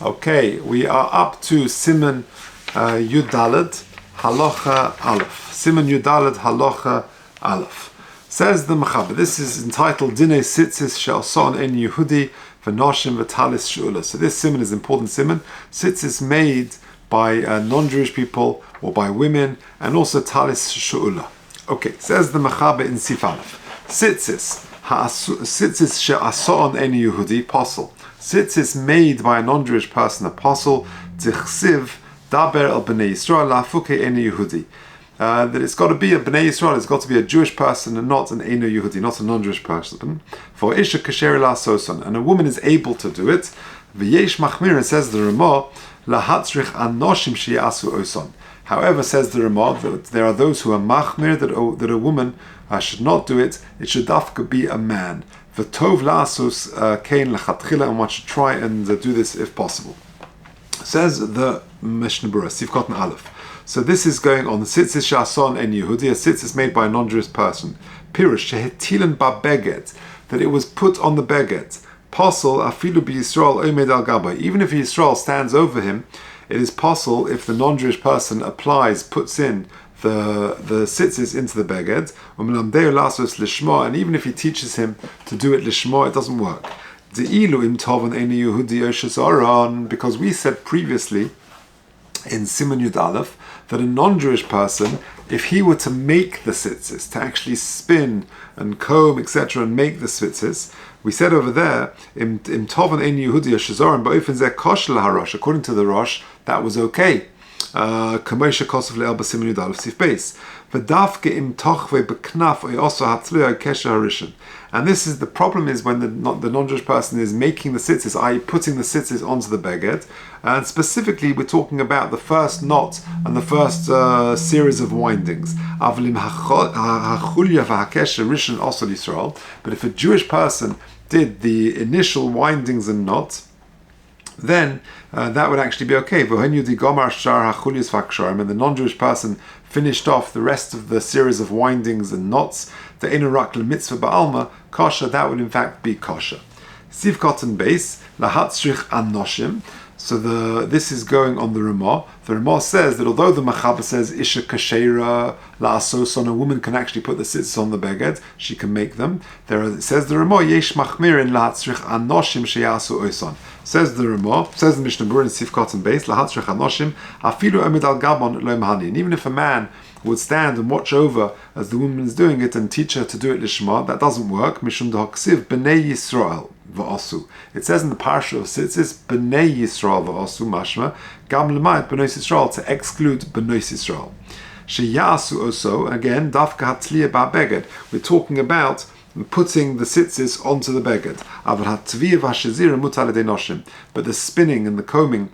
Okay, we are up to Siman Yudalad Halacha Aleph. Siman Yudalad Halacha Aleph. Says the Mechaber. This is entitled Dinei Tzitzis She'ason En Yehudi V'Noshim V'Talis She'ula. So this siman is important siman. Tzitzis made by non-Jewish people or by women, and also Talis She'ula. Okay, says the Mechaber in Sif Aleph. Tzitzis She'ason En Yehudi Posel. Tzitzis made by a non-Jewish person, apostle, Tichsiv, Daber el Bnei Yisrael, Lafuke Ene Yehudi. That it's got to be a Bnei Yisrael, it's got to be a Jewish person and not an Eno Yehudi, not a non-Jewish person. For Isha Kasher La Soson, and a woman is able to do it. V'yesh Machmir, says the Ramah, Lahatzrich Anoshim Shiasu Oson. However, says the Ramah, that there are those who are Machmir, that a woman should not do it, it should dafka be a man. V'tov la'asus kein lechatchila, and one should try and do this if possible. Says the Mishnah Berurah, Sivkot and Aleph. So this is going on the Tzitzis She'ason En Yehudi, a Tzitzis made by a non-Jewish person. Pirush Shehetilen Ba'beged, that it was put on the beged. Posel afilu b'Yisrael omed al gabay. Even if Yisrael stands over him, it is possible if the non-Jewish person puts in the tzitzis into the beged, and even if he teaches him to do it lishma, it doesn't work. Because we said previously in Siman Yud Aleph that a non-Jewish person, if he were to make the tzitzis, to actually spin and comb, etc., and make the tzitzis, we said over there, according to the Rosh, that was okay. And this is the problem, is when the non-Jewish person is making the tzitzis, i.e. putting the tzitzis onto the beged, and specifically we're talking about the first knot and the first series of windings. But if a Jewish person did the initial windings and knots, then that would actually be okay. And the non-Jewish person finished off the rest of the series of windings and knots, the Orach mitzvah ba'alma, kosher, that would in fact be kosher. Sivkot and base, lahatzrich anoshim. So this is going on the Ramah. The Ramah says that although the Mechaber says Isha Kashera La'asos, a woman can actually put the tzitzis on the beged, she can make them. It says the Ramah Yesh Machmirin La'atzrich Anoshim Sheyasu Oison. Says the Ramah, says the Mishnah Berurah in Sifkot and Beis, La'atzrich Anoshim Afilu Omid Al Gabon Lo Mahani. And even if a man would stand and watch over as the woman is doing it and teach her to do it lishma, that doesn't work. Mishum D'Hoksiv B'nei Yisrael V'Asu. It says in the parsha of Tzitzis, B'nei Yisrael V'Asu Mashma, Gam L'mayit B'nei Yisrael, to exclude B'nei Yisrael. Sheyasu also, again, Dafka Hatzliya Ba'beged. We're talking about putting the tzitzis onto the beged. Aval Hatzviya V'Hashazira Mutar L'dei Noshim. But the spinning and the combing,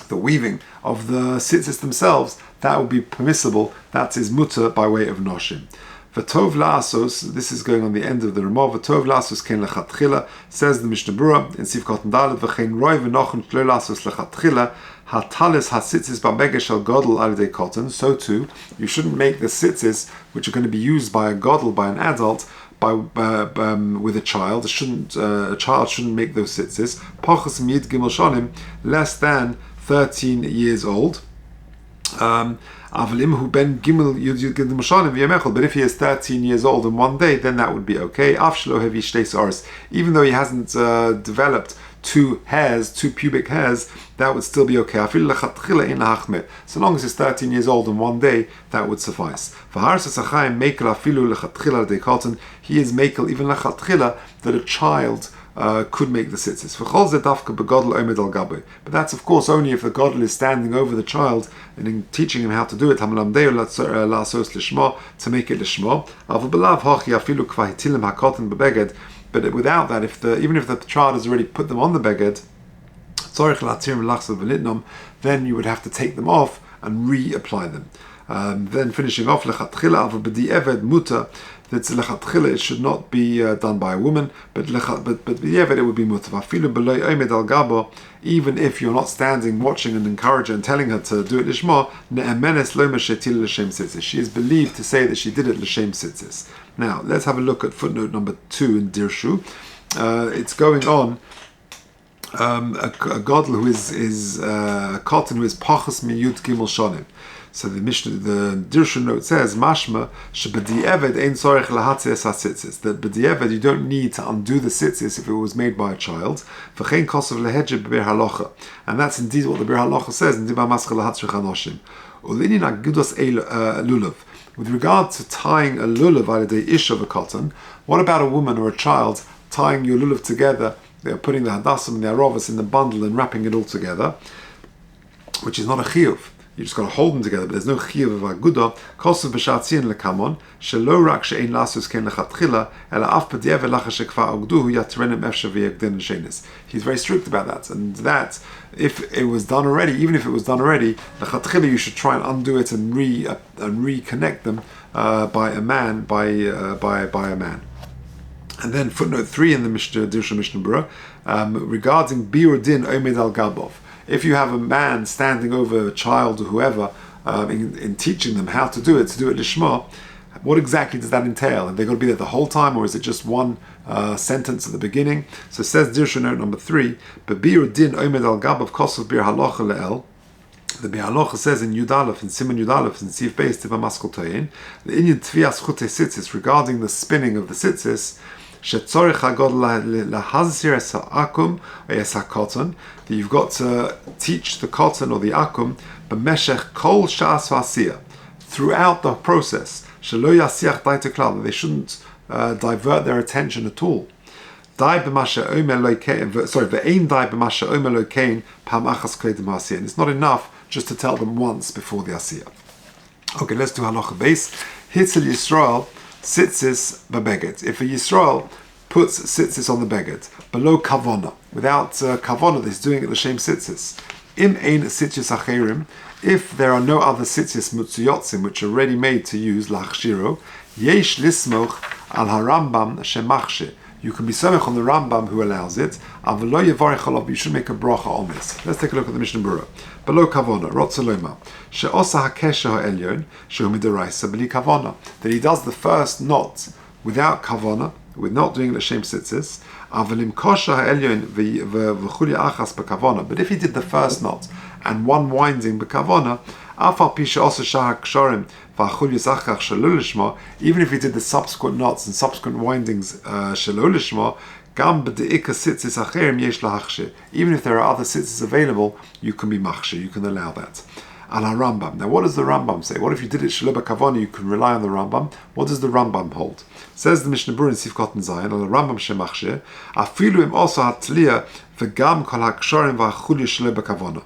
the weaving of the tzitzis themselves, that would be permissible. That is mutter by way of noshim. V'tov la'asos, this is going on the end of the Ramah. V'tov la'asos ken lechatchila, says the Mishnah Berurah in Sivkot and Dalet, v'chein roi v'nochen shlo la'asos lechatchila, hatalis hatzitzis ba'beged shel godel al yedei koton. So too, you shouldn't make the tzitzis, which are going to be used by a godel, by an adult, with a child. A child shouldn't make those tzitzis. Pachas miyid gimel shonim, less than 13 years old. But if he is 13 years old in one day, then that would be okay. Even though he hasn't developed two pubic hairs, that would still be okay. So long as he's 13 years old in one day, that would suffice. He is makel even lechatchila, that a child could make the tzitzis. But that's of course only if the godel is standing over the child and in teaching him how to do it, to make it lishma. But without that, even if the child has already put them on the beged, then you would have to take them off and reapply them. Then finishing off, that lechatchila, it should not be done by a woman, but b'diavad it would be mutar. Even if you're not standing, watching, and encouraging and telling her to do it lishma, she is believed to say that she did it l'shem tzitzis. Now let's have a look at footnote number 2 in Dirshu. It's going on a godel who is a cotton who is pachas miyut gimel shonim. So the Dirshu note says, Mashma shebedi'eved ein tzorech lahatzias hatzitzis. That bedi'eved you don't need to undo the tzitzis if it was made by a child. V'chein kosav lehedje b'bir halacha. And that's indeed what the bir halacha says in Diba Maschel lahatzrich anoshim. Ulinin agudos lulav. With regard to tying a lulav out of the ish of a cotton, what about a woman or a child tying your lulav together? They're putting the hadassim and the arovas in the bundle and wrapping it all together, which is not a chiyuv. You just got to hold them together, but there's no chiyuv of aguda. Kosuv b'shatziin lekamon shelo rak she'ein lasus ken lechatchila ela af b'di'evet lacha shekva ogduhu yatrenim efshe v'yegdin shenis. He's very strict about that, and that if it was done already, even if it was done already, lechatchila you should try and undo it and reconnect them by a man. And then footnote 3 in the Dirshu Mishnah Berurah regarding biur din omed al gabov. If you have a man standing over a child or whoever in teaching them how to do it lishma, what exactly does that entail? Have they got to be there the whole time, or is it just one sentence at the beginning? So it says Dirshu note number 3, but biur din omed al gabov kosav bir halacha le'el. The Bir Halacha says in Yudalef, in Simon Yudalef, in Siv Beis Tiva Maskel Toyin, the Inyan Tvias Chute Tzitzis, regarding the spinning of the Tzitzis, Shetzorich HaGod lahazir es ha'akum es ha'koton, that you've got to teach the cotton or the akum b'meshech kol sha'as v'asiyah, throughout the process, shelo yasiach daita klal, that they shouldn't divert their attention at all. Dai b'masha omer loikein, ve'ein dai b'masha omer loikein pam achas kleidim ha'asiyah. And it's not enough just to tell them once before the asiyah. Okay, let's do halacha base. Hitzel Yisrael tzitzis b'beged. If a Yisrael puts tzitzis on the beged below kavona, without kavona, he's doing it l'shem tzitzis. Im ein tzitzis acherim. If there are no other tzitzis mutzuyotzim which are ready made to use lachshiro, yesh lismoch al harambam shemachshe. You can be somech on the Rambam who allows it. You should make a bracha on this. Let's take a look at the Mishnah Berurah. Below kavona, rotzoloma, she'osa hakesha ha'elyon, she'u midaraisa b'li kavona. That he does the first knot without kavona, with not doing l'shem tzitzis. Avalim kosha ha'elyon v'chuli achas b'kavona. But if he did the first knot and one winding b'kavona, afal pisha osa shahak shorim even if he did the subsequent knots and subsequent windings even if there are other tzitzis available, you can be machshir, you can allow that. Ala Rambam. Now what does the Rambam say? What if you did it shelo b'kavona, you can rely on the Rambam? What does the Rambam hold? Says the Mishnah Berurah in Sif Kotten Zayin, Ala Rambam shemachshir, afilu im also hatliya v'gam kol hakshorim v'achuli shelo b'kavona.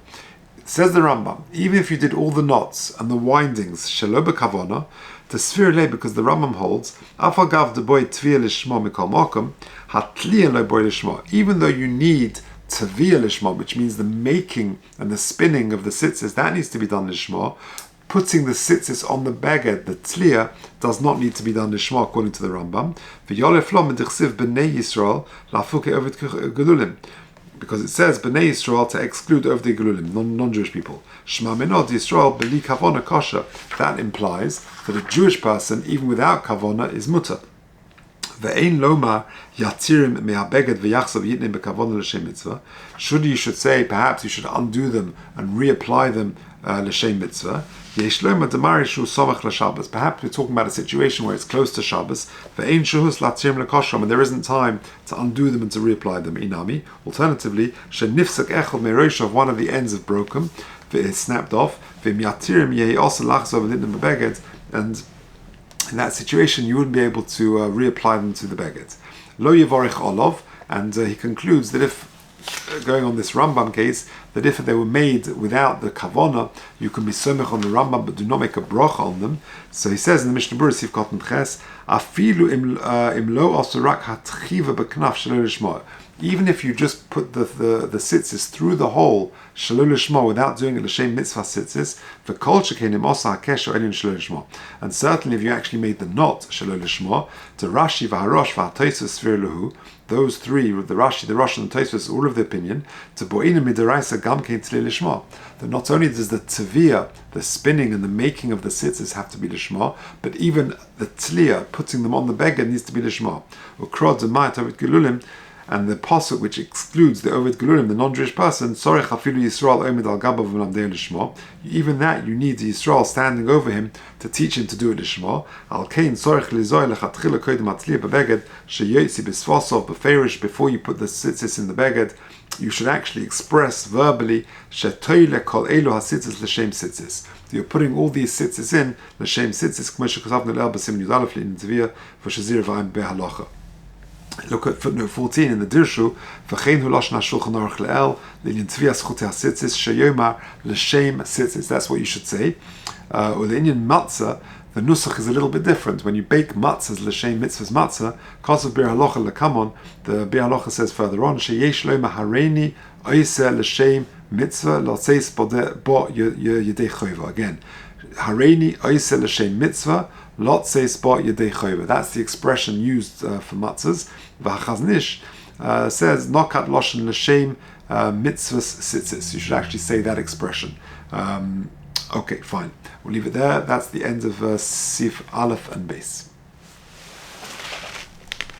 Says the Rambam, even if you did all the knots and the windings shelo b'kavona, the sfir le, because the Rambam holds, afagav de boy tvia lishma mikol mokum, hatliya le boy lishma. Even though you need tvia lishma, which means the making and the spinning of the tzitzis, that needs to be done lishma. Putting the tzitzis on the beged, the tliya, does not need to be done lishma according to the Rambam. V'yolef lo medichsiv b'nei Yisrael lafuke ovet gelulim. Because it says Bnei Yisrael to exclude over the Gelulim, non-Jewish people. Shema Menod Yisrael b'li kavona kosher. That implies that a Jewish person, even without kavona, is mutter. Ve'ein lomar yatirim me'abeged v'yachsav yitnim b'kavona l'shem mitzvah. You should say, perhaps you should undo them and reapply them l'shem mitzvah. Perhaps we're talking about a situation where it's close to Shabbos, and there isn't time to undo them and to reapply them. Inami. Alternatively, of one of the ends is broken, it's snapped off, and in that situation you wouldn't be able to reapply them to the beged. Lo yivorech olov, and he concludes that if going on this Rambam case, that if they were made without the kavona, you can be somech on the Rambam, but do not make a bracha on them. So he says in the Mishnah Berurah, Sif Kotten Ches, afilu im lo osurak hatchiva b'knaf shelo lishma. Even if you just put the tzitzis through the hole shelo lishma without doing it l'shem mitzvah tzitzis, v'kol shekenim osa hakesher elyon shelo lishma. And certainly if you actually made the knot shelo lishma, to Rashi v'harosh v'hatosvos sfir lehu, those three, the Rashi, the Rosh, and the Tosfos, all of the opinion, to bo'ina midaraisa gam kein tzli lishma, that not only does the tzvia, the spinning and the making of the tzitzis have to be lishma, but even the tzliya, putting them on the beged, needs to be lishma. Ukrod demai tavet gelulim. and the pasuk which excludes the Ovid Gelurim, the non-Jewish person, Sorech Afilu Yisrael Omed Al Gabav V'Lamdei Lishma, even that you need the Yisrael standing over him to teach him to do it Lishma. Al Kain Sorech Lizoy Lechatchila Kodim Atzliya Bebeged Sheyotzi B'Svasov B'Ferish, before you put the tzitzis in the beged, you should actually express verbally Shetoyle Kol Elu HaTzitzis L'Shem Tzitzis. You're putting all these tzitzis in L'Shem Tzitzis, K'mo Shekosavnu L'el B'Simen Yudalef L'In Tzviyah V'Shazir V'Ayim Be'Halacha. Look at footnote 14 in the Dirshu. V'chein hu lashon HaShulchan Aruch Le'el L'In Tzviyah Zchutei HaTzitzis Sheyomar L'Shem Tzitzis. That's what you should say. Or the Indian matzah, the nusach is a little bit different. When you bake matzahs, l'shem mitzvahs matzah, kasav bir halacha lekamon, the bir halacha says further on, sheyesh lo mahareni oiseh l'shem mitzvah l'tzeis bo yedei choyva. Again, hareni oiseh l'shem mitzvah l'tzeis bo yedei choyva. That's the expression used for matzahs. V'hachaznish says nokat loshen l'shem mitzvahs tzitzis. You should actually say that expression. Okay, fine. We'll leave it there. That's the end of Sif Aleph and Beis.